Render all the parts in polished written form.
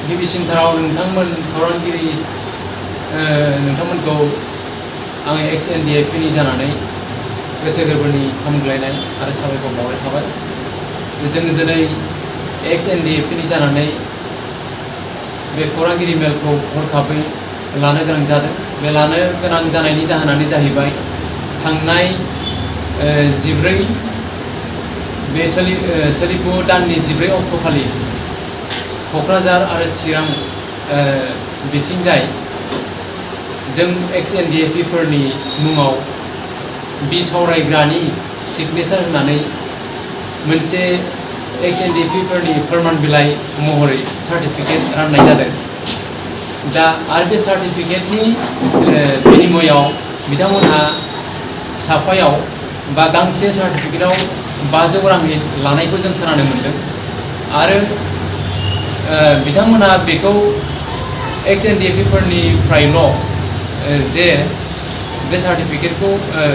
गिबिसिनथाराव नोंथांमोन खौरांगिरि नोंथांमोनखौ आं NDFबनि जानानै गोसो गोरबोनि हामग्लायनाय आरो साबायखर बावनाय थाबाय। जोङो दिनै NDFबनि जानानै बे खौरांगिरि मेलखौ हरखाबै लानो गोनां जादों। बे लानो गोनां जानायनि जाहोनानो जाहैबाय थांनाय 14 बे सोलिफु दाननि 14 अक्ट'खालि क'क्राझार आरो चिरां बिथिंजाय जों NDFबफोरनि मुङाव बिसावरायग्रानि सिगनेचार होनानै मोनसे NDFबफोरनि फोरमान बिलाइ महरै सार्टिफिकेट राननाय जादों। दा आरो बे सार्टिफिकेटनि बिनिमयाव बिथांमोनहा साफायाव बा गांसे सार्टिफिकेटआव 500 राङै लानायखौ जों खोनानो मोनदों। आरो बिथांमोनहा बेखौ NDFबफोरनिफ्रायल' जे बे सार्टिफिकेटखौ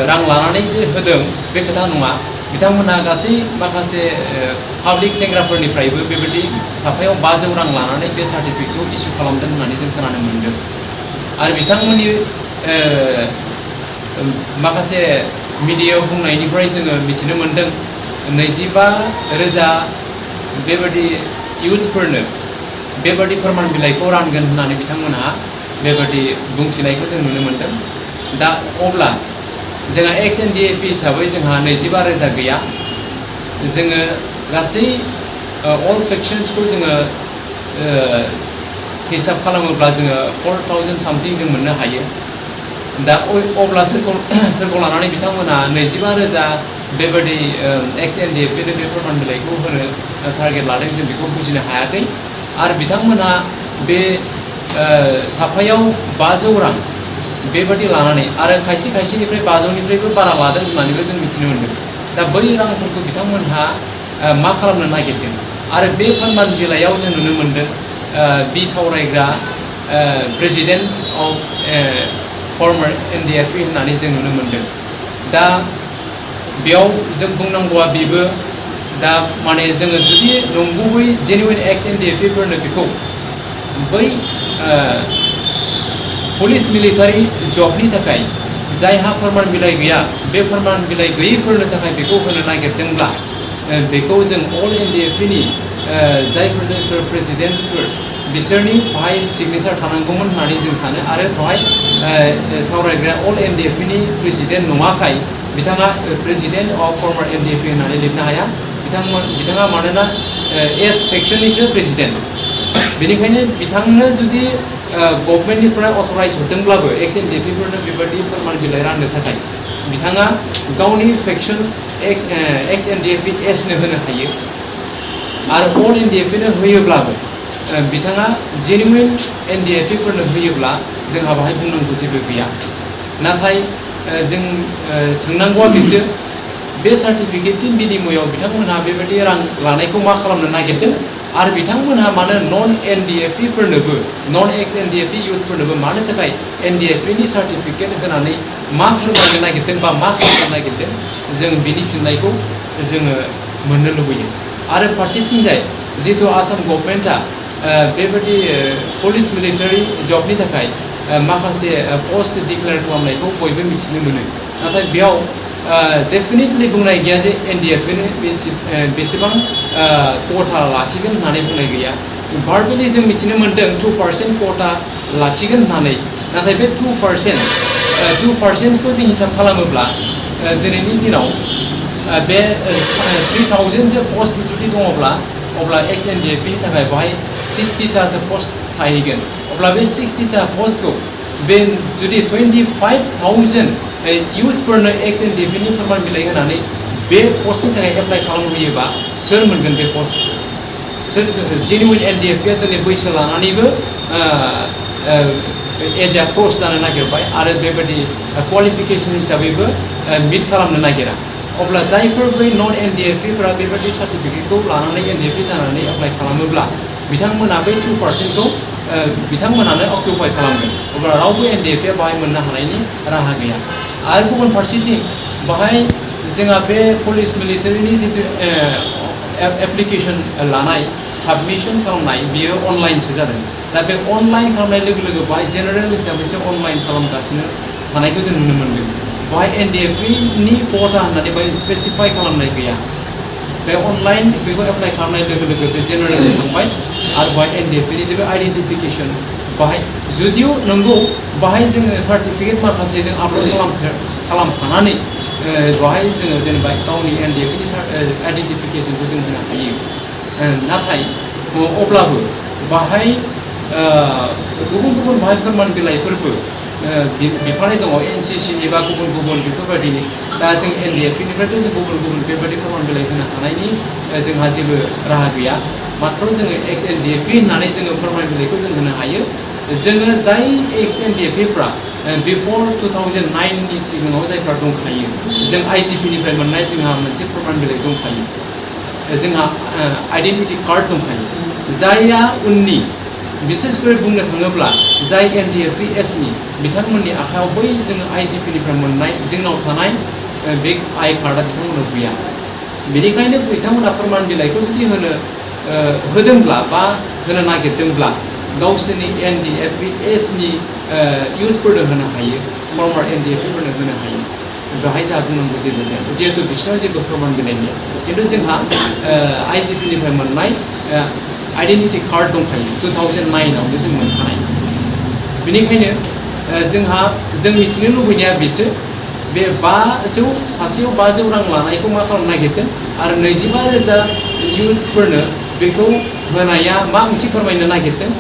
रां लानानै जे होदों बे खोथा नङा। बिथांमोनहा गासै माखासे पाब्लिक सेंग्राफोरनिफ्रायबो बेबायदि साफायाव 500 रां लानानै बे सार्टिफिकेटखौ इसु खालामदों होननानै जों खोनानो मोनदों। आरो बिथांमोननि माखासे मिडियायाव बुंनायनिफ्राय जोङो मिथिनो मोनदों 25,000 बेबायदि इउथ्सफोरनो बेबायदि फोरमान बिलाइखौ रानगोन होननानै बिथांमोनहा बेबायदि बुंथिनायखौ जों नुनो मोनदों। दा अब्ला जोंहा NDFb हिसाबै जोंहा 25,000 गैया। जोङो गासै अल फेक्सन्सखौ जोङो हिसाब खालामोब्ला जोङो 4,000 सामथिं जों मोननो हायो। दा अब्ला सोरखौ लानानै बिथांमोना 25,000 बेबायदि NDFबनो बे फोरमान बिलाइखौ होनो टारगेट लादों जों बेखौ बुजिनो हायाखै। आरो बिथांमोना बे साफायाव 500 रां बेबायदि लानानै आरो खायसेनिफ्राय 500निफ्रायबो बारा लादों होननानैबो जों मिथिनो मोनदों। दा बै रांफोरखौ बिथांमोनहा मा खालामनो नागिरदों? आरो बे फोरमान बिलाइयाव जों नुनो मोनदों बिसावरायग्रा प्रेसिडेन्ट अफ फर्मार NDFb होननानै जों नुनो मोनदों। दा बेयाव जों बुंनांगौआ बेबो दा माने जोङो जुदि नंगुबै जेनुइन NDFबफोरनो बेखौ बै पुलिस मिलिटारि जबनि थाखाय जायहा फोरमान बिलाइ गैया बे फोरमान बिलाइ गैयैफोरनो थाखाय बेखौ होनो नागिरदोंब्ला बेखौ जों अल NDFबनि जायफोर प्रेसिडेन्टसफोर बिसोरनि बेवहाय सिगनेचार थानांगौमोन होननानै जों सानो। आरो बेवहाय सावरायग्रा अल NDFबनि प्रेसिडेन्ट नङाखाय बिथाङा प्रेसिडेन्ट अफ फर्मार NDFb होननानै लिरनो हाया। बिथाङा मानोना एस फेक्सननिसो प्रेसिडेन्ट। बेनिखायनो बिथांनो जुदि गभर्नमेन्टनिफ्राय अथराइज हरदोंब्लाबो NDFबफोरनो बेबायदि फोरमान बिलाइ राननो थाखाय बिथाङा गावनि फेक्सन NDFb एसनो होनो हायो। आरो अल NDFबनो होयोब्लाबो बिथाङा जेनुइन NDFबफोरनो होयोब्ला जोंहा बाहाय बुंनांगौ जेबो गैया। नाथाय जों सोंनांगौआ बिसो बे सार्टिफिकेटनि बिनिमयाव बिथांमोनहा बेबायदि रां लानायखौ मा खालामनो नागिरदों? आरो बिथांमोनहा मानो नन NDFब इउथ्सफोरनोबो मानो थाखाय NDFबनि सार्टिफिकेट होनानै मा फोरमायनो नागिरदों बा मा खालामनो नागिरदों? जों बिनि फिननायखौ जोङो मोननो लुबैयो। आरो फारसेथिंजाय जिहेतु आसाम गभर्नमेन्टआ बेबायदि पुलिस मिलिटारि जबनि थाखाय माखासे पस्ट डिक्लेयार खालामनायखौ बयबो मिथिनो मोनो। नाथाय बेयाव डेफिनेटलि बुंनाय गैया जे NDFबनो बेसेबां quota लाखिगोन होननानै बुंनाय गैया। भारबेलि जों मिथिनो मोनदों 2% quota लाखिगोन होननानै। नाथाय बे 2%खौ जों हिसाब खालामोब्ला दिनैनि दिनाव बे 3,000सो पस्ट जुदि दङब्ला अब्ला NDFबनि थाखाय बेवहाय 60थासो पस्ट थाहैगोन। अब्ला बे 60था पस्टखौ बे जुदि 25,000 इउथ्सफोरनो NDFबनि फोरमान बिलाइ होनानै बे पस्टनि थाखाय एप्लाइ खालामहोयोबा सोर मोनगोन बे पस्ट? सोर जेनुइन NDFबआ दिनै बैसो लानानैबो एजआ क्रस जानो नागिरबाय आरो बेबायदि क्वालिफिकेसन हिसाबैबो मिट खालामनो नागिरा। अब्ला जायफोर बै नन NDFबफोरा बेबायदि सार्टिफिकेटखौ लानानै NDFब जानानै एप्लाइ खालामोब्ला बिथांमोना बै 2%खौ बिथांमोनानो अक्युपाइ खालामगोन। अब्ला रावबो NDFबआ बाहाय मोननो हानायनि राहा गैया। आरो गुबुन फारसेथिं बाहाय जोंहा बे पुलिस मिलिटारिनि जितु एप्लिकेसन लानाय साबमिशन खालामनाय बियो अनलाइनसो जादों दा बे अनलाइन खालामनाय लोगो लोगो बाहाय जेनेरेल हिसाबैसो अनलाइन खालामगासिनो थानायखौ जों नुनो मोनदों बाहाय एनडिएफबि कोटा होननानै बाहाय स्पेसिफाइ खालामनाय गैया बे अनलाइन बेखौ एप्लाइ खालामनाय लोगो लोगो बे जेनेरेल थांबाय आरो बाहाय एनडिएफबि जेबो आइडेन्टिफिकेसन बाहाय जुदिव नंगौ बाहाय जोङो सार्टिफिकेट माखासे जों आपल'ड खालामफानानै बाहाय जोङो जेनेबा गावनि एनडिएफबि आइडेन्टिफिकेसनखौ जों होनो हायो नाथाय अब्लाबो बाहाय गुबुन गुबुन बाहाय फोरमान बिलाइफोरबो बिफानाय दङ एनसिसिनि बा गुबुन गुबुन बेफोरबायदिनि दा जों एनडिएफबिनिफ्रायथ' जों गुबुन गुबुन बेबायदि फोरमान बिलाइ होनो हानायनि जोंहा जेबो राहा गैया मात्र जोङो एक्स एनडिएफबि होननानै जोङो फोरमान बिलाइखौ जों होनो हायो जोङो जाय एक्स एनडिएफबिफ्रा बिफर 2009नि सिगाङाव जायफ्रा दंखायो जों आइजिपिनिफ्राय मोननाय जोंहा मोनसे फोरमान बिलाइ दंखायो जोंहा आइडेन्टिटि कार्ड दंखायो जायहा उननि बिसेसकरि बुंनो थाङोब्ला जाय एनडिएफबिएसनि बिथांमोननि आखायाव बै जोङो आइजिपिनिफ्राय मोननाय जोंनाव थानाय बे आइ कार्डआ बिथांमोनाव गैया बेनिखायनो बिथांमोना फोरमान बिलाइखौ जुदि होदोंब्ला बा होनो नागिरदोंब्ला गावसोरनि एनडिएफबिएसनि इउथफोरनो होनो हायो फर्मार एनडिएफबिफोरनो होनो हायो बेवहाय जोंहा बुंनांगौ जेबो गैया जिहेतु बिसोरनाव जेबो फोरमान बिलाइ गैया खिन्थु जोंहा आइजिपिनिफ्राय मोननाय आइडेन्टिटि कार्ड दंखायो 2009आवनो जों मोनखानाय बेनिखायनो जों मिथिनो लुबैनाया बेसो बे सासेयाव 500 रां लानायखौ मा खालामनो नागिरदों आरो 25,000 इउथ्सफोरनो बेखौ होनाया मा ओंथि फोरमायनो नागिरदों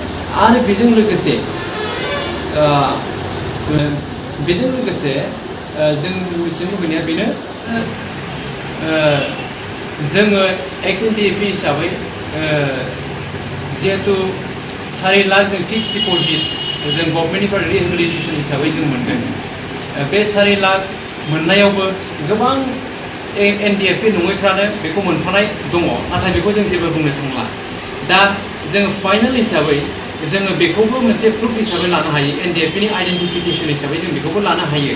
आरो बेजों लोगोसे जों मिथिनो लुबैनाया बेनो जोङो एक्स एनडिएफबि हिसाबै जिहेतु 4 लाख जों फिक्स डिप'जिट जों गभर्नमेन्टनिफ्राय रिहेबिलिटेसन हिसाबै जों मोनदों बे 4 लाख मोननायावबो गोबां एनडिएफबि नङैफ्रानो बेखौ मोनफानाय दङ नाथाय बेखौ जों जेबो बुंनो थांला दा जोङो फाइनाल हिसाबै जोङो बेखौबो मोनसे प्रुफ हिसाबै लानो हायो एनडिएफबिनि आइडेन्टिफिकेसन हिसाबै जों बेखौबो लानो हायो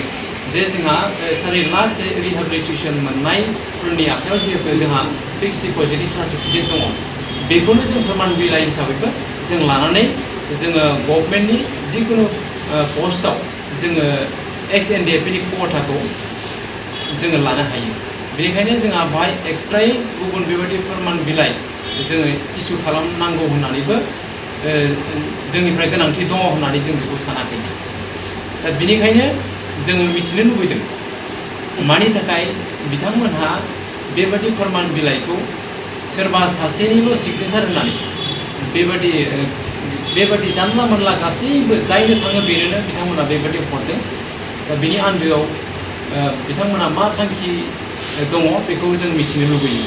जे जोंहा 4 लाख रिहेबिलिटेसन मोननायफोरनि आखायाव जिहेतु जोंहा फिक्स डिप'जिटनि सार्टिफिकेट दङ बेखौनो जों फोरमान बिलाइ हिसाबैबो जों लानानै जोङो गभर्नमेन्टनि जिखुनु पस्टआव जोङो एक्स एनडिएफबिनि कोटाखौ जोङो लानो हायो बेनिखायनो जोंहा बाहाय एक्सट्रायै गुबुन बेबायदि फोरमान बिलाइ जोङो इसु खालामनांगौ होननानैबो जोंनिफ्राय गोनांथि दङ होननानै जों बेखौ सानाखै दा बेनिखायनो जोङो मिथिनो लुबैदों मानि थाखाय बिथांमोनहा बेबायदि फोरमान बिलाइखौ सोरबा सासेनिल' सिगनेचार होनानै बेबायदि जानला मोनला गासैबो जायनो थाङो बेनो बिथांमोना बेबायदि हरदों दा बेनि आन्दोआव बिथांमोना मा थांखि दङ बेखौ जों मिथिनो लुबैयो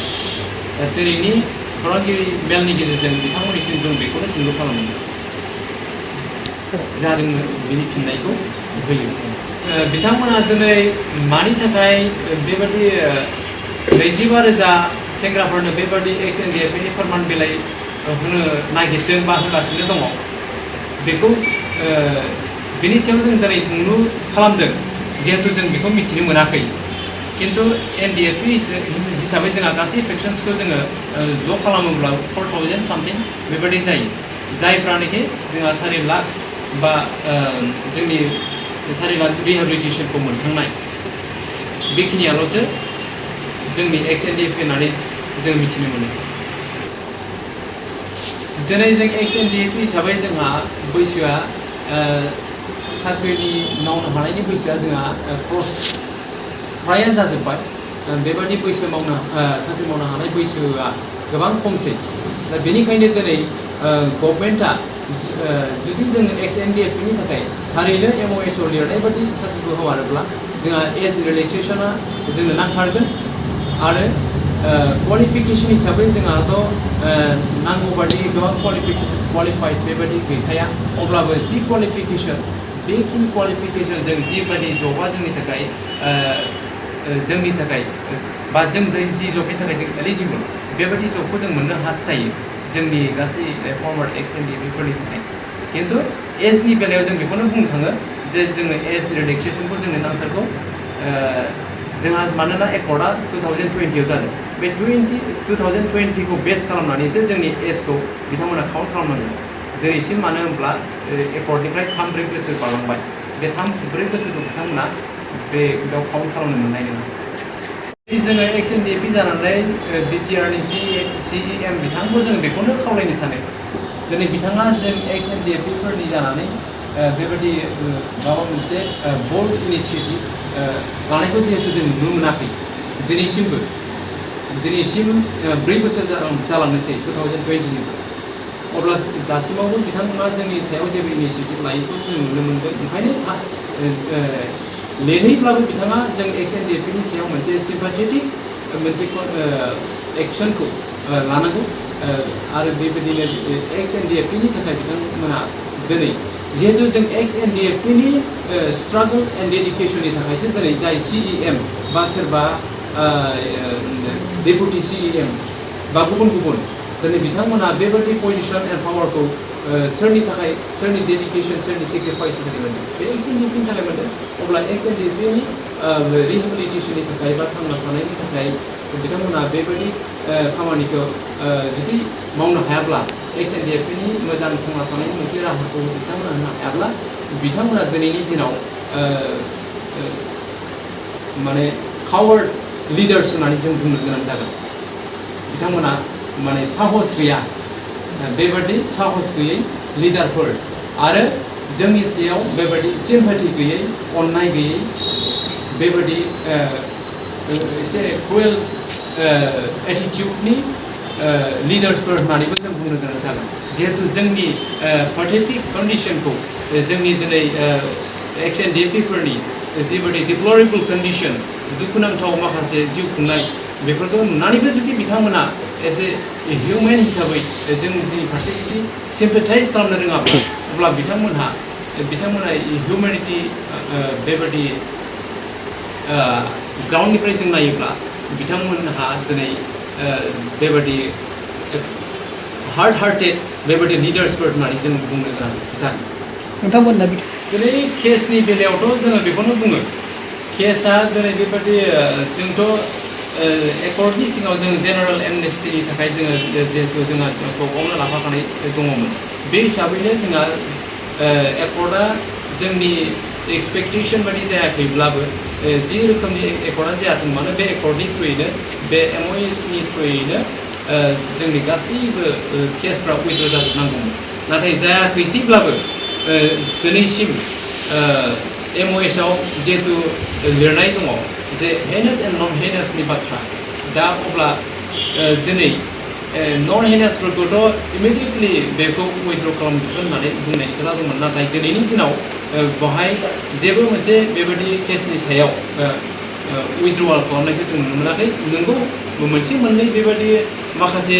दा दिनैनि खौरांगिरि मेलनि गेजेरजों बिथांमोननिसिम जों बेखौनो सोंलु खालामो जा जोङो बिनि फिननायखौ होयो बिथांमोना दिनै मानि थाखाय बेबायदि 25,000 सेंग्राफोरनो बेबायदि एक्स एनडिएफबिनि फोरमान बिलाइ होनो नागिरदों बा होगासिनो दङ बेखौ बेनि सायाव जों दिनै सोंलु खालामदों जिहेतु जों बेखौ मिथिनो मोनाखै किन्तु एनडिएफबि हिसाबै जोंहा गासै फेक्सन्सखौ जोङो ज' खालामोब्ला 4,000 सामथिं बेबायदि जायो जायफ्रानोखि जोंहा 4 लाख बा जोंनि 4 लाख रिहेबिलिटेसनखौ मोनखांनाय बेखिनियाल'सो जोंनि एक्स एनडिएफबि होननानै जों मिथिनो मोनो दिनै जों एक्स एनडिएफबि हिसाबै जोंहा बैसोआ साख्रिनि मावनो हानायनि बैसोआ जोंहा क्रस फ्रायानो जाजोब्बाय बेबायदि बैसो साख्रि मावनो हानाय बैसोआ गोबां खमसै दा बेनिखायनो दिनै गभर्नमेन्टआ जुदि जों एक्स एनडिएफबिनि थाखाय थारैनो एमअएसआव लिरनाय बायदि साख्रिखौ हगारोब्ला जोंहा एज रिलेक्सेसना जोंनो नांथारगोन आरो क्वालिफिकेसन हिसाबै जोंहाथ' नांगौ बादि गोबां क्वालिफाइड बेबायदि गैखाया अब्लाबो जि क्वालिफिकेसन बेखिनि क्वालिफिकेसनजों जिबायदि जबा जोंनि थाखाय बा जों जि जबनि थाखाय जों एलिजिबल बेबायदि जबखौ जों मोननो हास्थायो जोंनि गासै फर्मार एक्स एनडिएफबिफोरनि थाखाय किन्तु एजनि बेलायाव जों बेखौनो बुंनो थाङो जे जोंनो एज रिलेक्सेसनखौ जोंनो नांथारगौ जोंहा मानोना एकर्डआ 2020आव जादों बे 2020 खौ बेस खालामनानैसो जोंनि एजखौ बिथांमोना काउन्ट खालामनांगोन दिनैसिम मानो होनब्ला एकर्डनिफ्राय 3-4 बोसोर बारलांबाय बे 3-4 बोसोरखौ बिथांमोना बेयाव काउन्ट खालामनो मोननाय नङा जोङो एक्स एनडिएफबि जानानै बिटिआरनि सिइएम बिथांखौ जोङो बेखौनो खावलायनो सानो दिनै बिथाङा जों एक्स एनडिएफबिफोरनि जानानै बेबायदि माबा मोनसे बोल्ड इनिशिएटिभ लानायखौ जिहेतु जों नुनो मोनाखै दिनैसिम 4 बोसोर जालांनोसै 2020 अब्ला दासिमावबो बिथांमोना जोंनि सायाव जेबो इनिशिएटिभ लायैखौ जों नुनो मोनदों ओंखायनो लेटैब्लाबो बिथाङा जों एक्स एनडिएफबिनि सायाव मोनसे सिम्पाथेटिक मोनसे एक्सनखौ लानांगौ आरो बेबायदिनो एक्स एनडिएफबिनि थाखाय बिथांमोना दिनै जिहेतु जों एक्स एनडिएफबिनि स्ट्रागल एन्ड डेडिकेशननि थाखायसो दिनै जाय सिइएम बा सोरबा डेपुटि सिइएम बा गुबुन दिनै बिथांमोना बेबायदि पजिशन एन्ड पावारखौ सोरनि थाखाय सोरनि डेडिकेशन सोरनि सेक्रिफाइसनि थाखाय मोनदों बे एक्स एनडिएफबिनि थाखाय मोनदों अब्ला एक्स एनडिएफबिनि रिहेबिलिटेशननि थाखाय बा थांना थानायनि थाखाय बिथांमोना बेबायदि खामानिखौ जुदि मावनो हायाब्ला एक्स एनडिएफबिनि मोजां थांना थानायनि मोनसे राहाखौ बिथांमोना होनो हायाब्ला बिथांमोना दिनैनि दिनाव माने कावार्ड लिडार्स होननानै जों बुंनो गोनां जागोन बिथांमोना माने साहस गैया बेबायदि साहस गैयै लिडारफोर आरो जोंनि सायाव बेबायदि सिम्पाथि गैयै अननाय गैयै बेबायदि एसे क्रुएल एटिटिउडनि लिडार्सफोर होननानैबो जों बुंनो गोनां जागोन जिहेतु जोंनि पाथेटिक कन्डिशनखौ जोंनि दिनै एक्स एनडिएफबिफोरनि जिबायदि डिप्लरेबल कन्डिशन दुखुनांथाव माखासे जिउ खुंनाय बेफोरखौ नुनानैबो जुदि बिथांमोना एज ए हिउमेन हिसाबै जों जोंनि फारसे जुदि सिम्पेथाइज खालामनो रोङाब्ला अब्ला बिथांमोना हिउमेनिटी बेबायदि ग्राउन्डनिफ्राय जों नायोब्ला बिथांमोनहा दिनै बेबायदि हार्टेड बेबायदि लिडार्सफोर होननानै जों बुंनो गोनां जागोन नोंथांमोनना दिनै केसनि बेलायावथ' जोङो बेखौनो बुङो केसआ दिनै बेबायदि जोंथ' एकर्डनि सिङाव जों जेनेरेल एमनेस्टिनि थाखाय जोङो जिहेतु जोंहा गावनो लाफाखानाय दङमोन बे हिसाबैनो जोंहा एकर्डआ जोंनि एक्सपेक्टेसन बायदि जायाखैब्लाबो जि रोखोमनि एकर्डआ जायाथों मानो बे एकर्डनि थ्रुयैनो बे एमअएसनि थ्रुयैनो जोंनि गासैबो केसफ्रा उइथड्र जाजोबनांगौमोन नाथाय जायाखैसैब्लाबो दिनैसिम एमअएसआव जिहेतु लिरनाय दङ जे हेनास एन्ड नन हेनासनि बाथ्रा दा अब्ला दिनै नन हेनासफोरखौथ' इमिडियेटलि बेखौ उइथड्र खालामजोबगोन होननानै बुंनाय खोथा दंमोन नाथाय दिनैनि दिनाव बेवहाय जेबो मोनसे बेबायदि केसनि सायाव उइथड्रवाल खालामनायखौ जों नुनो मोनाखै नोंगौ मोनसे मोननै बेबायदि माखासे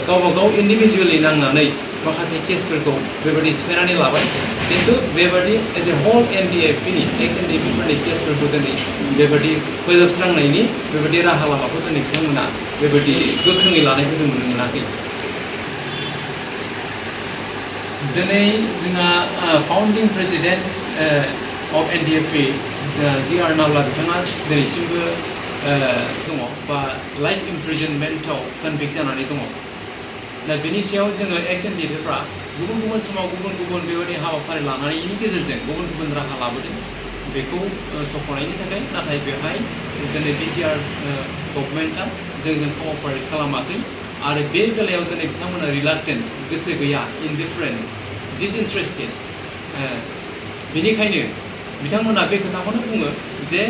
गावबा गाव इन्डिभिजुवेलि नांनानै माखासे केसफोरखौ बेबायदि सिफायनानै लाबाय खिन्थु बेबायदि एज ए हल एनडिएफबिनि एक्स एनडिएफबिफोरनि केसफोरखौ दिनै बेबायदि फोजोबस्रांनायनि बेबायदि राहा लामाखौ दिनै बिथांमोना बेबायदि गोख्रोङै लानायखौ जों नुनो मोनाखै दिनै जोंहा फाउन्डिं प्रेसिडेन्ट अफ एनडिएफबि जोंहा DR नावला बिथाङा दिनैसिमबो दङ बा लाइफ इमप्रिजनमेन्टआव कनभिक्ट जानानै दङ दा बेनि सायाव जोङो एक्स एनडिएफबिफ्रा गुबुन समाव गुबुन बेबायदि हाबाफारि लानायनि गेजेरजों गुबुन राहा लाबोदों बेखौ सफनायनि थाखाय नाथाय बेवहाय दिनै BTR गभर्नमेन्टआ जोंजों कअपारेट खालामाखै आरो बे बेलायाव दिनै बिथांमोना रिलाक्टेन्ट गोसो गैया इनडिफारेन्ट डिसइन्ट्रेस्टेड बेनिखायनो बिथांमोना बे खोथाखौनो बुङो जे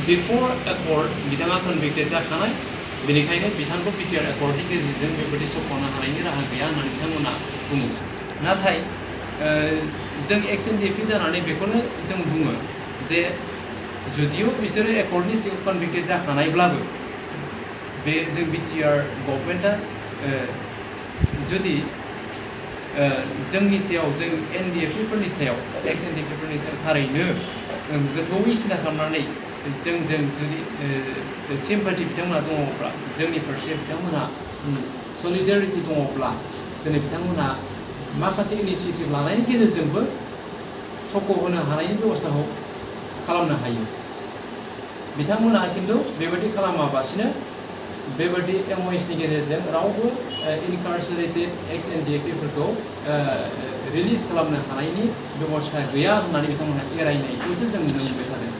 बिफर एकर्ड बिथाङा कनभिक्टेड जाखानाय बेनिखायनो बिथांखौ BTR एकर्डनि गेजेरजों बेबायदि सफनो हानायनि राहा गैया होननानै बिथांमोना बुङो नाथाय जों एक्स एनडिएफबि जानानै बेखौनो जों बुङो जे जुदियो बिसोरो एकर्डनि सिङाव कनभिक्टेड जाखानायब्लाबो बे जों BTR गभर्नमेन्टआ जुदि जोंनि सायाव जों एनडिएफबिफोरनि सायाव एक्स एनडिएफबिफोरनि सायाव थारैनो गोथौयै सिन्था खालामनानै जोंजों जुदि सिम्पाथि बिथांमोना दङब्ला जोंनि फारसे बिथांमोना सलिडारिटि दङब्ला दिनै बिथांमोना माखासे इनिशिएटिभ लानायनि गेजेरजोंबो सक' होनो हानायनि बेबस्थाखौ खालामनो हायो बिथांमोना खिन्थु बेबायदि खालामाबासिनो बेबादि एमअएसनि गेजेरजों रावबो इनकार्सरेटेड एक्स एनडिएफबिफोरखौ रिलिज खालामनो हानायनि बेबस्था गैया होननानै बिथांमोनहा एरायनायखौसो जों नुनो मोनबाय थादों।